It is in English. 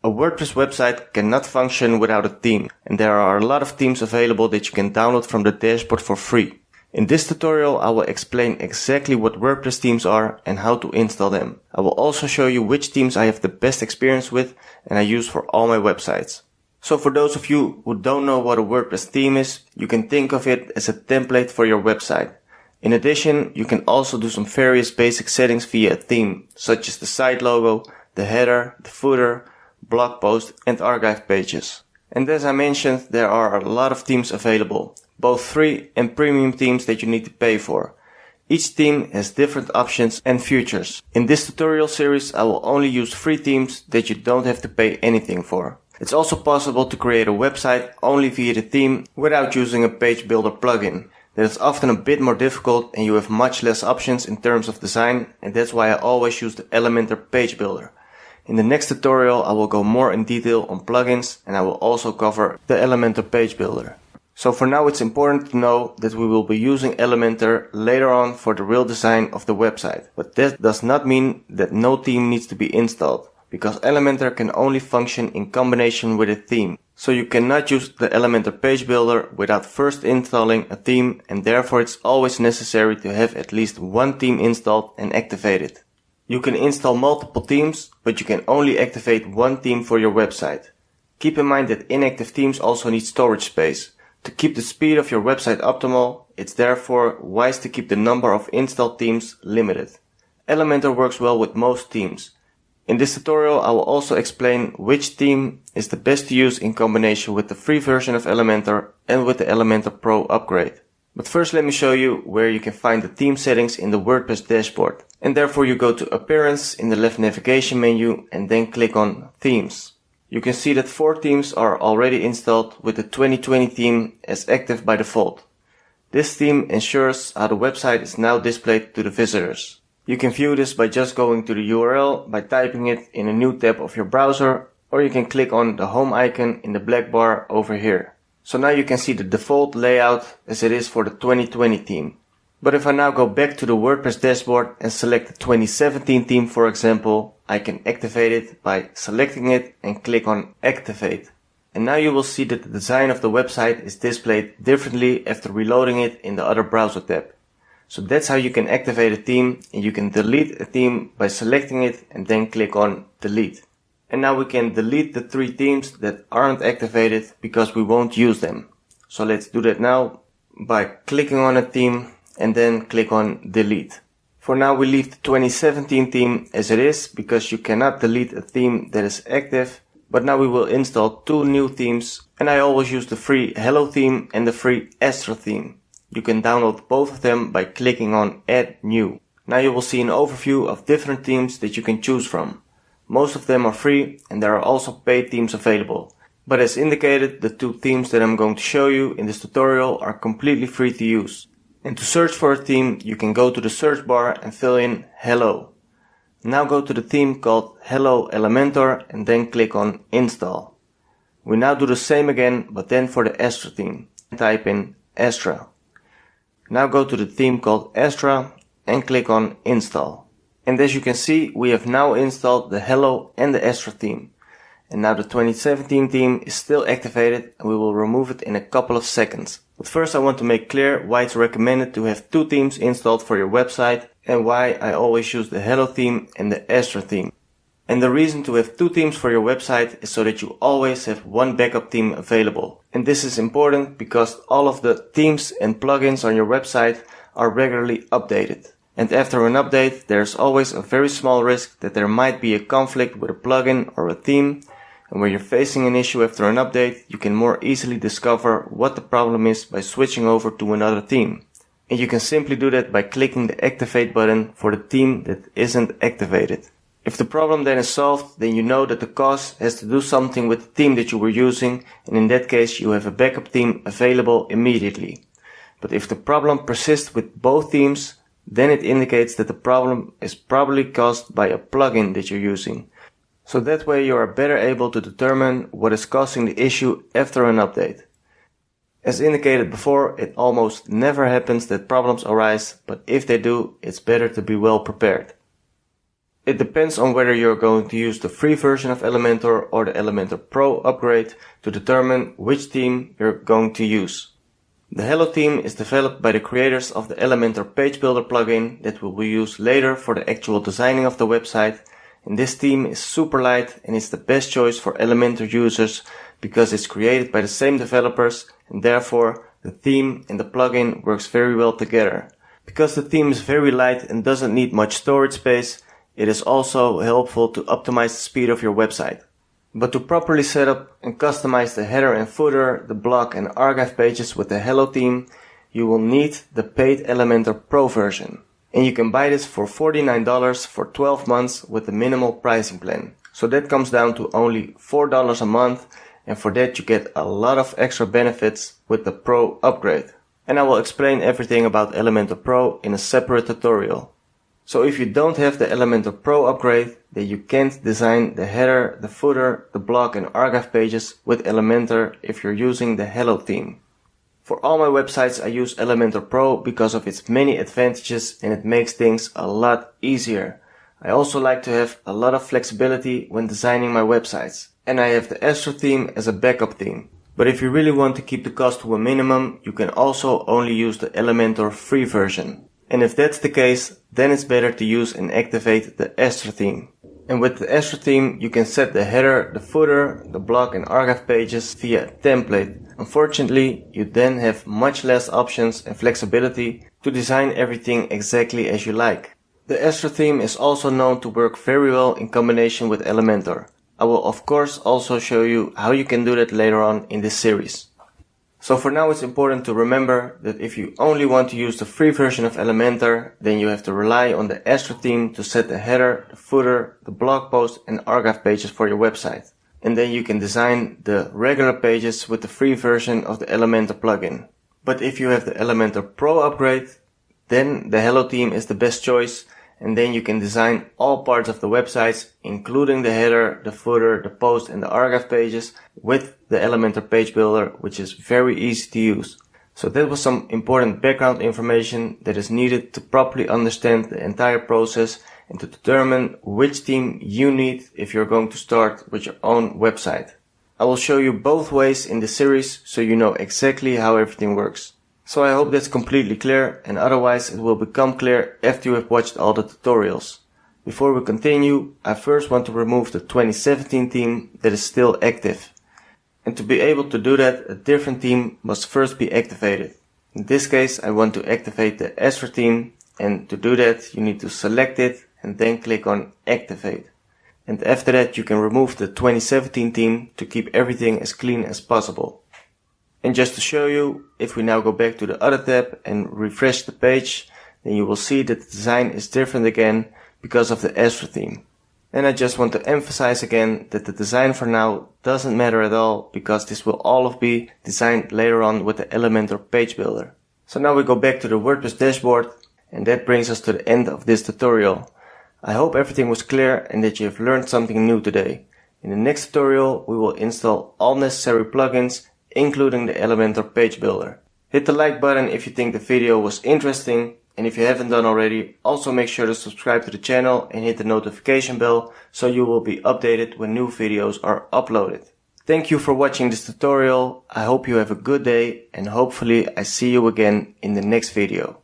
A WordPress website cannot function without a theme, and there are a lot of themes available that you can download from the dashboard for free. In this tutorial I will explain exactly what WordPress themes are and how to install them. I will also show you which themes I have the best experience with and I use for all my websites. So for those of you who don't know what a WordPress theme is, you can think of it as a template for your website. In addition, you can also do some various basic settings via a theme, such as the site logo, the header, the footer, blog post and archive pages. And as I mentioned, there are a lot of themes available, both free and premium themes that you need to pay for. Each theme has different options and features. In this tutorial series I will only use free themes that you don't have to pay anything for. It's also possible to create a website only via the theme without using a page builder plugin. That is often a bit more difficult and you have much less options in terms of design, and that's why I always use the Elementor page builder. In the next tutorial I will go more in detail on plugins and I will also cover the Elementor page builder. So for now it's important to know that we will be using Elementor later on for the real design of the website. But that does not mean that no theme needs to be installed, because Elementor can only function in combination with a theme. So you cannot use the Elementor page builder without first installing a theme, and therefore it's always necessary to have at least one theme installed and activated. You can install multiple themes, but you can only activate one theme for your website. Keep in mind that inactive themes also need storage space. To keep the speed of your website optimal, it's therefore wise to keep the number of installed themes limited. Elementor works well with most themes. In this tutorial I will also explain which theme is the best to use in combination with the free version of Elementor and with the Elementor Pro upgrade. But first let me show you where you can find the theme settings in the WordPress dashboard. And therefore you go to Appearance in the left navigation menu and then click on Themes. You can see that 4 themes are already installed with the 2020 theme as active by default. This theme ensures how the website is now displayed to the visitors. You can view this by just going to the URL by typing it in a new tab of your browser, or you can click on the home icon in the black bar over here. So now you can see the default layout as it is for the 2020 theme. But if I now go back to the WordPress dashboard and select the 2017 theme for example, I can activate it by selecting it and click on Activate. And now you will see that the design of the website is displayed differently after reloading it in the other browser tab. So that's how you can activate a theme, and you can delete a theme by selecting it and then click on Delete. And now we can delete the 3 themes that aren't activated because we won't use them. So let's do that now by clicking on a theme and then click on Delete. For now we leave the 2017 theme as it is because you cannot delete a theme that is active, but now we will install 2 new themes, and I always use the free Hello theme and the free Astra theme. You can download both of them by clicking on Add New. Now you will see an overview of different themes that you can choose from. Most of them are free and there are also paid themes available. But as indicated, the 2 themes that I'm going to show you in this tutorial are completely free to use. And to search for a theme, you can go to the search bar and fill in Hello. Now go to the theme called Hello Elementor and then click on Install. We now do the same again, but then for the Astra theme. Type in Astra. Now go to the theme called Astra and click on Install. And as you can see, we have now installed the Hello and the Astra theme. And now the 2017 theme is still activated and we will remove it in a couple of seconds. But first I want to make clear why it's recommended to have 2 themes installed for your website and why I always use the Hello theme and the Astra theme. And the reason to have 2 themes for your website is so that you always have one backup theme available. And this is important because all of the themes and plugins on your website are regularly updated. And after an update, there's always a very small risk that there might be a conflict with a plugin or a theme. And when you're facing an issue after an update, you can more easily discover what the problem is by switching over to another theme. And you can simply do that by clicking the Activate button for the theme that isn't activated. If the problem then is solved, then you know that the cause has to do something with the theme that you were using, and in that case you have a backup theme available immediately. But if the problem persists with both themes, then it indicates that the problem is probably caused by a plugin that you're using. So that way you are better able to determine what is causing the issue after an update. As indicated before, it almost never happens that problems arise, but if they do, it's better to be well prepared. It depends on whether you're going to use the free version of Elementor or the Elementor Pro upgrade to determine which theme you're going to use. The Hello theme is developed by the creators of the Elementor Page Builder plugin that will be used later for the actual designing of the website, and this theme is super light and is the best choice for Elementor users because it's created by the same developers and therefore the theme and the plugin works very well together. Because the theme is very light and doesn't need much storage space, it is also helpful to optimize the speed of your website. But to properly set up and customize the header and footer, the blog and archive pages with the Hello theme, you will need the paid Elementor Pro version. And you can buy this for $49 for 12 months with the minimal pricing plan. So that comes down to only $4 a month, and for that you get a lot of extra benefits with the Pro upgrade. And I will explain everything about Elementor Pro in a separate tutorial. So if you don't have the Elementor Pro upgrade, then you can't design the header, the footer, the blog and archive pages with Elementor if you're using the Hello theme. For all my websites I use Elementor Pro because of its many advantages and it makes things a lot easier. I also like to have a lot of flexibility when designing my websites. And I have the Astro theme as a backup theme. But if you really want to keep the cost to a minimum, you can also only use the Elementor free version. And if that's the case, then it's better to use and activate the Astro theme. And with the Astro theme, you can set the header, the footer, the blog and archive pages via a template. Unfortunately, you then have much less options and flexibility to design everything exactly as you like. The Astro theme is also known to work very well in combination with Elementor. I will of course also show you how you can do that later on in this series. So for now it's important to remember that if you only want to use the free version of Elementor, then you have to rely on the Astro theme to set the header, the footer, the blog post and archive pages for your website. And then you can design the regular pages with the free version of the Elementor plugin. But if you have the Elementor Pro upgrade, then the Hello theme is the best choice, and then you can design all parts of the websites, including the header, the footer, the post and the archive pages with the Elementor Page Builder, which is very easy to use. So that was some important background information that is needed to properly understand the entire process and to determine which theme you need if you're going to start with your own website. I will show you both ways in this series so you know exactly how everything works. So I hope that's completely clear, and otherwise it will become clear after you have watched all the tutorials. Before we continue, I first want to remove the 2017 theme that is still active. And to be able to do that, a different theme must first be activated. In this case, I want to activate the Astro theme, and to do that you need to select it and then click on Activate. And after that you can remove the 2017 theme to keep everything as clean as possible. And just to show you, if we now go back to the other tab and refresh the page, then you will see that the design is different again because of the Astro theme. And I just want to emphasize again that the design for now doesn't matter at all because this will all be designed later on with the Elementor Page Builder. So now we go back to the WordPress dashboard, and that brings us to the end of this tutorial. I hope everything was clear and that you have learned something new today. In the next tutorial we will install all necessary plugins, including the Elementor Page Builder. Hit the like button if you think the video was interesting, and if you haven't done already, also make sure to subscribe to the channel and hit the notification bell so you will be updated when new videos are uploaded. Thank you for watching this tutorial. I hope you have a good day and hopefully I see you again in the next video.